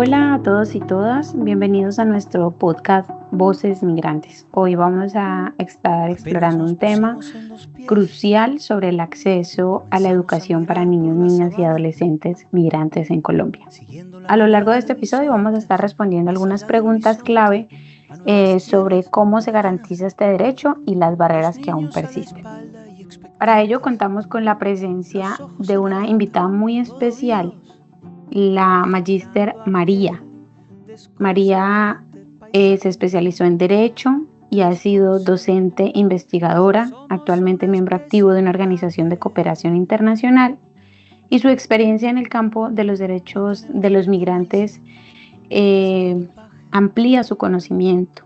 Hola a todos y todas, bienvenidos a nuestro podcast Voces Migrantes. Hoy vamos a estar explorando un tema crucial sobre el acceso a la educación para niños, niñas y adolescentes migrantes en Colombia. A lo largo de este episodio vamos a estar respondiendo algunas preguntas clave sobre cómo se garantiza este derecho y las barreras que aún persisten. Para ello contamos con la presencia de una invitada muy especial, la magíster María. María se especializó en Derecho y ha sido docente investigadora, actualmente miembro activo de una organización de cooperación internacional, y su experiencia en el campo de los derechos de los migrantes amplía su conocimiento.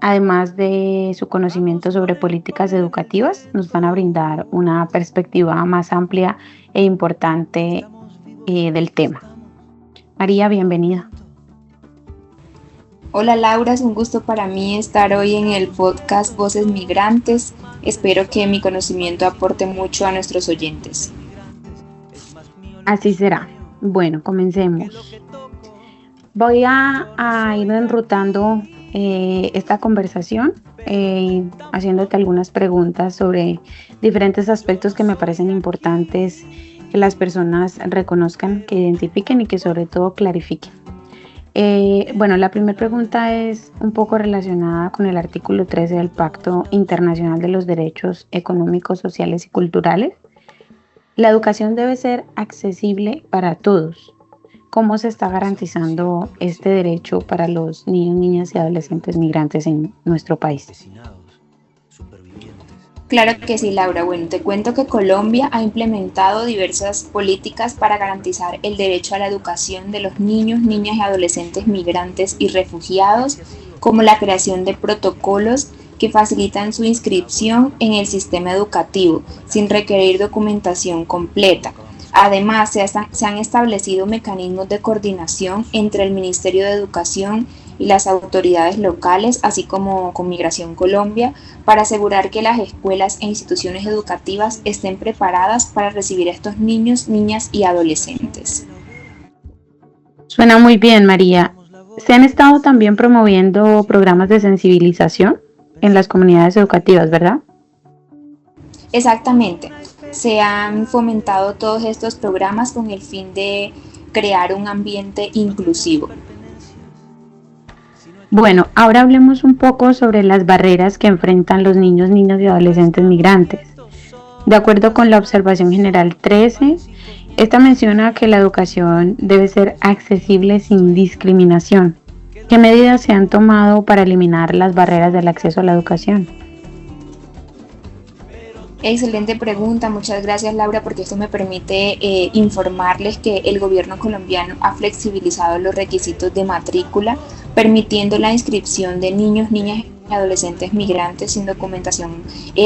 Además de su conocimiento sobre políticas educativas, nos van a brindar una perspectiva más amplia e importante del tema. María, bienvenida. Hola Laura, es un gusto para mí estar hoy en el podcast Voces Migrantes. Espero que mi conocimiento aporte mucho a nuestros oyentes. Así será. Bueno, comencemos. Voy a ir enrutando esta conversación, haciéndote algunas preguntas sobre diferentes aspectos que me parecen importantes que las personas reconozcan, que identifiquen y que sobre todo clarifiquen. La primera pregunta es un poco relacionada con el artículo 13 del Pacto Internacional de los Derechos Económicos, Sociales y Culturales. La educación debe ser accesible para todos. ¿Cómo se está garantizando este derecho para los niños, niñas y adolescentes migrantes en nuestro país? Claro que sí, Laura. Bueno, te cuento que Colombia ha implementado diversas políticas para garantizar el derecho a la educación de los niños, niñas y adolescentes migrantes y refugiados, como la creación de protocolos que facilitan su inscripción en el sistema educativo sin requerir documentación completa. Además, se han establecido mecanismos de coordinación entre el Ministerio de Educación y las autoridades locales, así como con Migración Colombia, para asegurar que las escuelas e instituciones educativas estén preparadas para recibir a estos niños, niñas y adolescentes. Suena muy bien, María. Se han estado también promoviendo programas de sensibilización en las comunidades educativas, ¿verdad? Exactamente. Se han fomentado todos estos programas con el fin de crear un ambiente inclusivo. Bueno, ahora hablemos un poco sobre las barreras que enfrentan los niños, niñas y adolescentes migrantes. De acuerdo con la observación general 13, esta menciona que la educación debe ser accesible sin discriminación. ¿Qué medidas se han tomado para eliminar las barreras del acceso a la educación? Excelente pregunta, muchas gracias Laura, porque esto me permite informarles que el gobierno colombiano ha flexibilizado los requisitos de matrícula, permitiendo la inscripción de niños, niñas y adolescentes migrantes sin documentación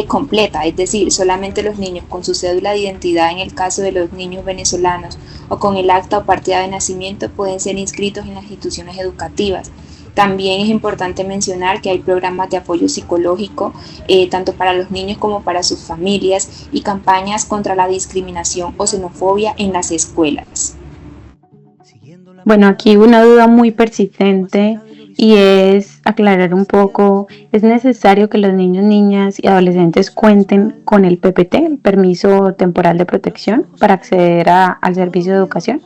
completa, es decir, solamente los niños con su cédula de identidad en el caso de los niños venezolanos o con el acta o partida de nacimiento pueden ser inscritos en las instituciones educativas. También es importante mencionar que hay programas de apoyo psicológico tanto para los niños como para sus familias y campañas contra la discriminación o xenofobia en las escuelas. Bueno, aquí una duda muy persistente y es aclarar un poco, ¿es necesario que los niños, niñas y adolescentes cuenten con el PPT, el permiso temporal de protección, para acceder al servicio de educación?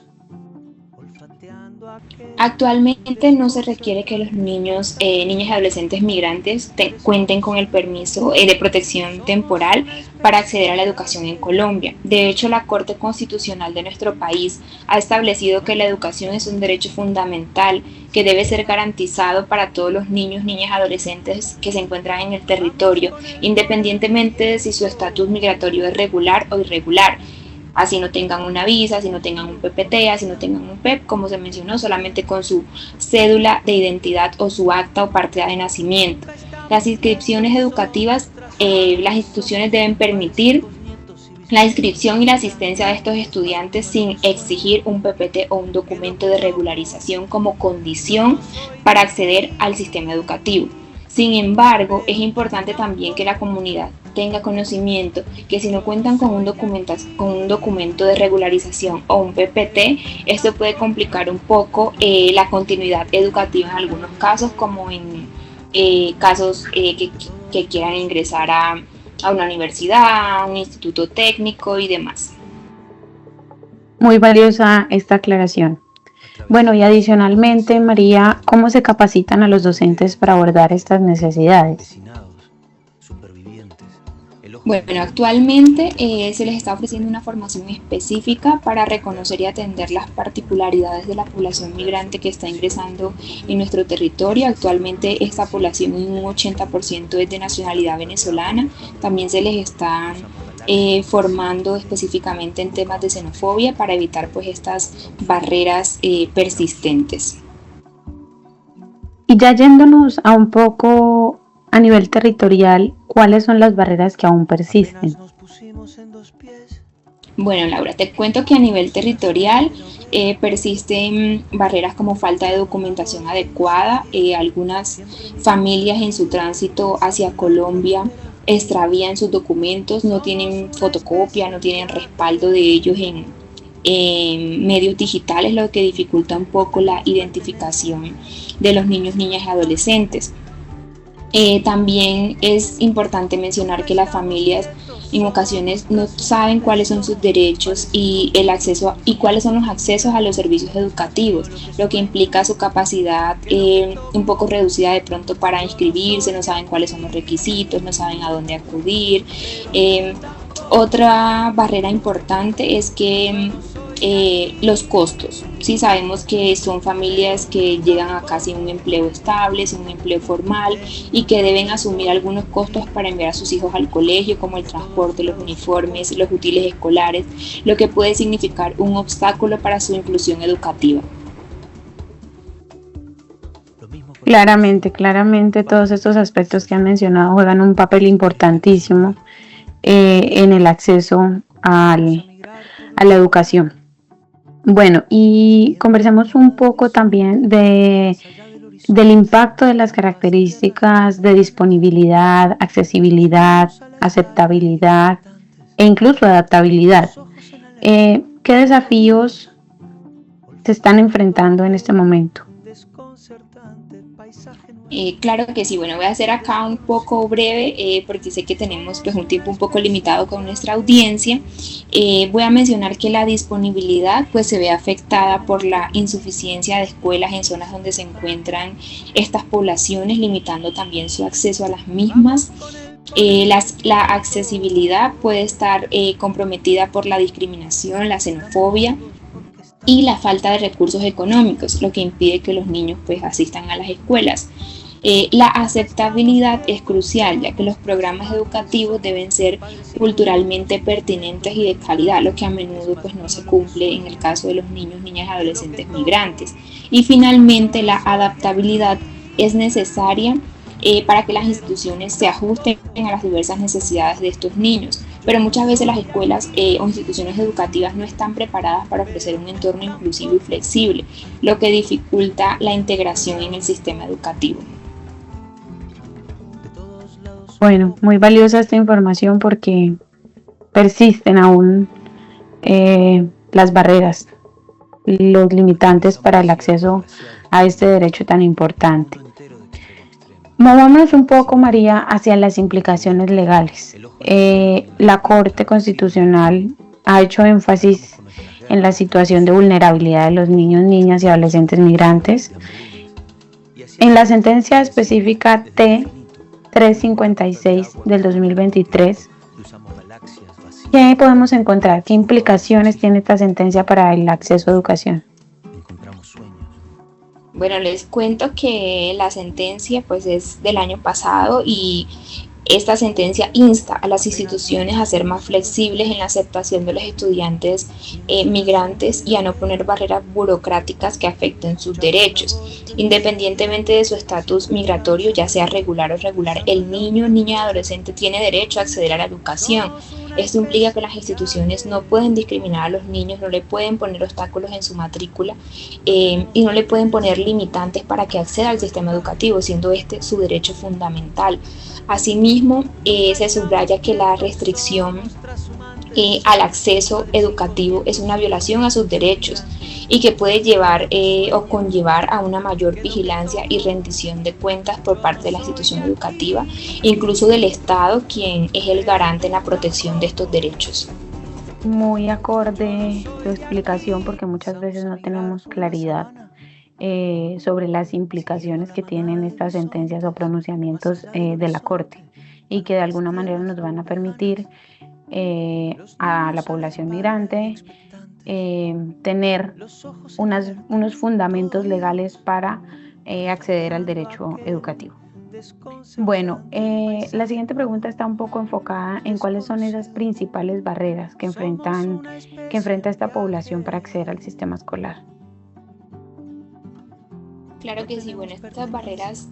Actualmente no se requiere que los niños, niñas y adolescentes migrantes cuenten con el permiso de protección temporal para acceder a la educación en Colombia. De hecho, la Corte Constitucional de nuestro país ha establecido que la educación es un derecho fundamental que debe ser garantizado para todos los niños, niñas y adolescentes que se encuentran en el territorio, independientemente de si su estatus migratorio es regular o irregular. Así no tengan una visa, así no tengan un PPT, así no tengan un PEP, como se mencionó, solamente con su cédula de identidad o su acta o partida de nacimiento. Las inscripciones educativas, las instituciones deben permitir la inscripción y la asistencia de estos estudiantes sin exigir un PPT o un documento de regularización como condición para acceder al sistema educativo. Sin embargo, es importante también que la comunidad tenga conocimiento que si no cuentan con un documento de regularización o un PPT, esto puede complicar un poco la continuidad educativa en algunos casos, como en casos que quieran ingresar a una universidad, a un instituto técnico y demás. Muy valiosa esta aclaración. Bueno, y adicionalmente, María, ¿cómo se capacitan a los docentes para abordar estas necesidades? Bueno, actualmente se les está ofreciendo una formación específica para reconocer y atender las particularidades de la población migrante que está ingresando en nuestro territorio. Actualmente esta población, un 80% es de nacionalidad venezolana. También se les está formando específicamente en temas de xenofobia para evitar pues estas barreras persistentes. Y ya yéndonos a un poco a nivel territorial, ¿cuáles son las barreras que aún persisten? Bueno, Laura, te cuento que a nivel territorial persisten barreras como falta de documentación adecuada. Algunas familias en su tránsito hacia Colombia extravían sus documentos, no tienen fotocopia, no tienen respaldo de ellos en medios digitales, lo que dificulta un poco la identificación de los niños, niñas y adolescentes. También es importante mencionar que las familias en ocasiones no saben cuáles son sus derechos y el acceso y cuáles son los accesos a los servicios educativos, lo que implica su capacidad un poco reducida de pronto para inscribirse, no saben cuáles son los requisitos, no saben a dónde acudir. Otra barrera importante es que los costos, sí sabemos que son familias que llegan a casi un empleo estable, sin un empleo formal y que deben asumir algunos costos para enviar a sus hijos al colegio, como el transporte, los uniformes, los útiles escolares, lo que puede significar un obstáculo para su inclusión educativa. Claramente todos estos aspectos que han mencionado juegan un papel importantísimo en el acceso a la educación. Bueno, y conversemos un poco también del impacto de las características de disponibilidad, accesibilidad, aceptabilidad e incluso adaptabilidad. ¿Qué desafíos se están enfrentando en este momento? Claro que sí, bueno, voy a ser acá un poco breve porque sé que tenemos pues, un tiempo un poco limitado con nuestra audiencia. Voy a mencionar que la disponibilidad pues, se ve afectada por la insuficiencia de escuelas en zonas donde se encuentran estas poblaciones, limitando también su acceso a las mismas. La accesibilidad puede estar comprometida por la discriminación, la xenofobia y la falta de recursos económicos, lo que impide que los niños pues, asistan a las escuelas. La aceptabilidad es crucial, ya que los programas educativos deben ser culturalmente pertinentes y de calidad, lo que a menudo pues, no se cumple en el caso de los niños, niñas y adolescentes migrantes. Y finalmente, la adaptabilidad es necesaria para que las instituciones se ajusten a las diversas necesidades de estos niños. Pero muchas veces las escuelas o instituciones educativas no están preparadas para ofrecer un entorno inclusivo y flexible, lo que dificulta la integración en el sistema educativo. Bueno, muy valiosa esta información porque persisten aún las barreras, los limitantes para el acceso a este derecho tan importante. Movámonos un poco, María, hacia las implicaciones legales. La Corte Constitucional ha hecho énfasis en la situación de vulnerabilidad de los niños, niñas y adolescentes migrantes. En la sentencia específica T-356 del 2023, ¿qué podemos encontrar? ¿Qué implicaciones tiene esta sentencia para el acceso a educación? Bueno, les cuento que la sentencia pues es del año pasado y esta sentencia insta a las instituciones a ser más flexibles en la aceptación de los estudiantes migrantes y a no poner barreras burocráticas que afecten sus derechos. Independientemente de su estatus migratorio, ya sea regular o regular, el niño, niña y adolescente tiene derecho a acceder a la educación. Esto implica que las instituciones no pueden discriminar a los niños, no le pueden poner obstáculos en su matrícula y no le pueden poner limitantes para que acceda al sistema educativo, siendo este su derecho fundamental. Asimismo, se subraya que la restricción al acceso educativo es una violación a sus derechos y que puede llevar o conllevar a una mayor vigilancia y rendición de cuentas por parte de la institución educativa, incluso del Estado, quien es el garante en la protección de estos derechos. Muy acorde tu explicación porque muchas veces no tenemos claridad sobre las implicaciones que tienen estas sentencias o pronunciamientos de la Corte y que de alguna manera nos van a permitir a la población migrante tener unos fundamentos legales para acceder al derecho educativo. Bueno, la siguiente pregunta está un poco enfocada en cuáles son esas principales barreras que enfrenta esta población para acceder al sistema escolar. Claro que sí, bueno, estas barreras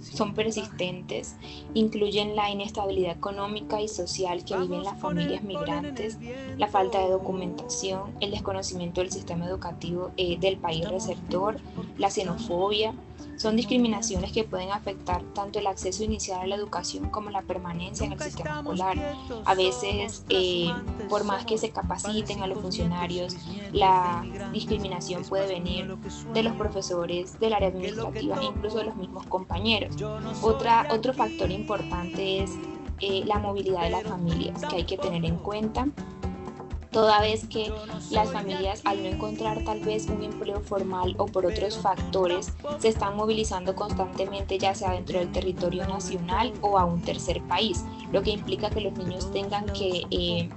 son persistentes, incluyen la inestabilidad económica y social que viven las familias migrantes, la falta de documentación, el desconocimiento del sistema educativo del país receptor, la xenofobia. Son discriminaciones que pueden afectar tanto el acceso inicial a la educación como la permanencia en el sistema escolar. A veces, por más que se capaciten a los funcionarios, la discriminación puede venir de los profesores, del área administrativa e incluso de los mismos compañeros. Otro factor importante es la movilidad de las familias que hay que tener en cuenta, toda vez que las familias, al no encontrar tal vez un empleo formal o por otros factores, se están movilizando constantemente, ya sea dentro del territorio nacional o a un tercer país, lo que implica que los niños tengan que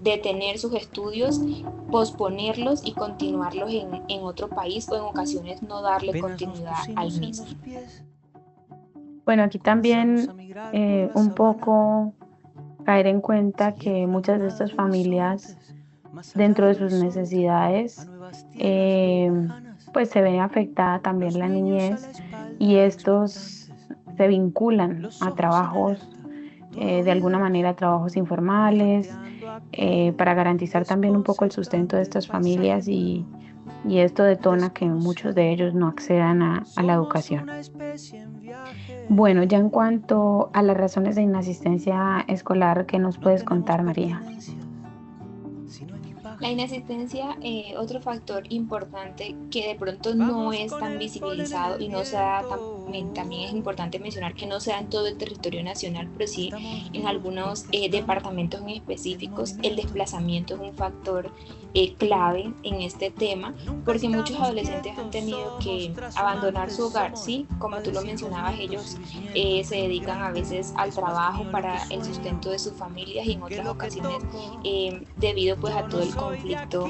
detener sus estudios, posponerlos y continuarlos en otro país o en ocasiones no darle continuidad al mismo. Bueno, aquí también un poco caer en cuenta que muchas de estas familias, dentro de sus necesidades, eh, pues se ve afectada también la niñez y estos se vinculan a trabajos, de alguna manera, trabajos informales, para garantizar también un poco el sustento de estas familias y esto detona que muchos de ellos no accedan a la educación. Bueno, ya en cuanto a las razones de inasistencia escolar, ¿qué nos puedes contar, María? La inasistencia, otro factor importante que de pronto no es tan visibilizado y no se da también es importante mencionar que no se da en todo el territorio nacional, pero sí en algunos departamentos en específicos. El desplazamiento es un factor clave en este tema porque muchos adolescentes han tenido que abandonar su hogar, sí, como tú lo mencionabas, ellos se dedican a veces al trabajo para el sustento de sus familias y en otras ocasiones debido pues a todo el conflicto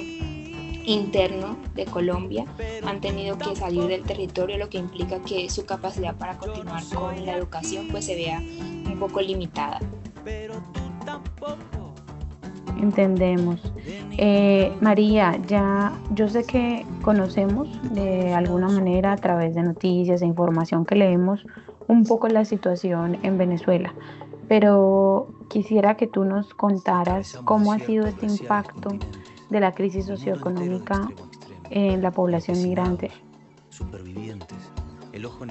interno de Colombia han tenido que salir del territorio, lo que implica que su capacidad para continuar con la educación pues se vea un poco limitada. Entendemos. María, ya yo sé que conocemos de alguna manera a través de noticias e información que leemos un poco la situación en Venezuela, pero quisiera que tú nos contaras cómo ha sido este impacto de la crisis socioeconómica en la población migrante.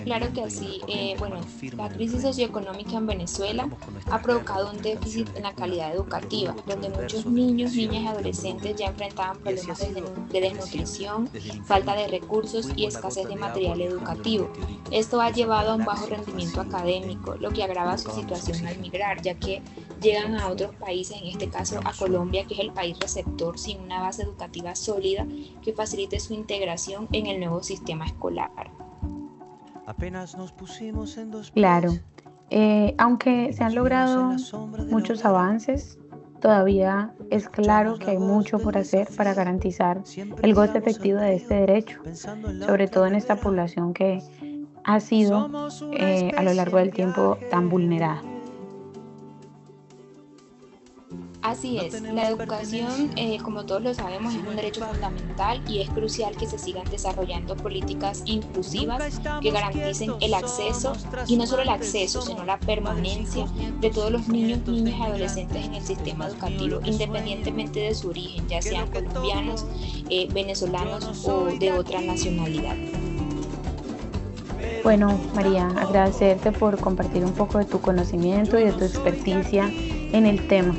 Claro que sí. Bueno, la crisis socioeconómica en Venezuela ha provocado un déficit en la calidad educativa, donde muchos niños, niñas y adolescentes ya enfrentaban problemas de desnutrición, falta de recursos y escasez de material educativo. Esto ha llevado a un bajo rendimiento académico, lo que agrava su situación al migrar, ya que llegan a otros países, en este caso a Colombia, que es el país receptor, sin una base educativa sólida que facilite su integración en el nuevo sistema escolar. Claro, aunque se han logrado muchos avances, todavía es claro que hay mucho por hacer para garantizar el goce efectivo de este derecho, sobre todo en esta población que ha sido a lo largo del tiempo tan vulnerada. Así es, la educación, como todos lo sabemos, es un derecho fundamental y es crucial que se sigan desarrollando políticas inclusivas que garanticen el acceso, y no solo el acceso, sino la permanencia de todos los niños, niñas y adolescentes en el sistema educativo, independientemente de su origen, ya sean colombianos, venezolanos o de otra nacionalidad. Bueno, María, agradecerte por compartir un poco de tu conocimiento y de tu experticia en el tema.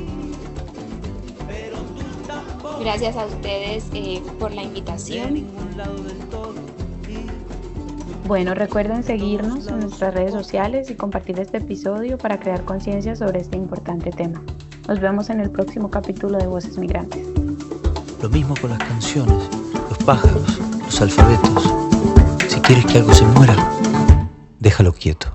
Gracias a ustedes por la invitación. Bueno, recuerden seguirnos en nuestras redes sociales y compartir este episodio para crear conciencia sobre este importante tema. Nos vemos en el próximo capítulo de Voces Migrantes. Lo mismo con las canciones, los pájaros, los alfabetos. Si quieres que algo se muera, déjalo quieto.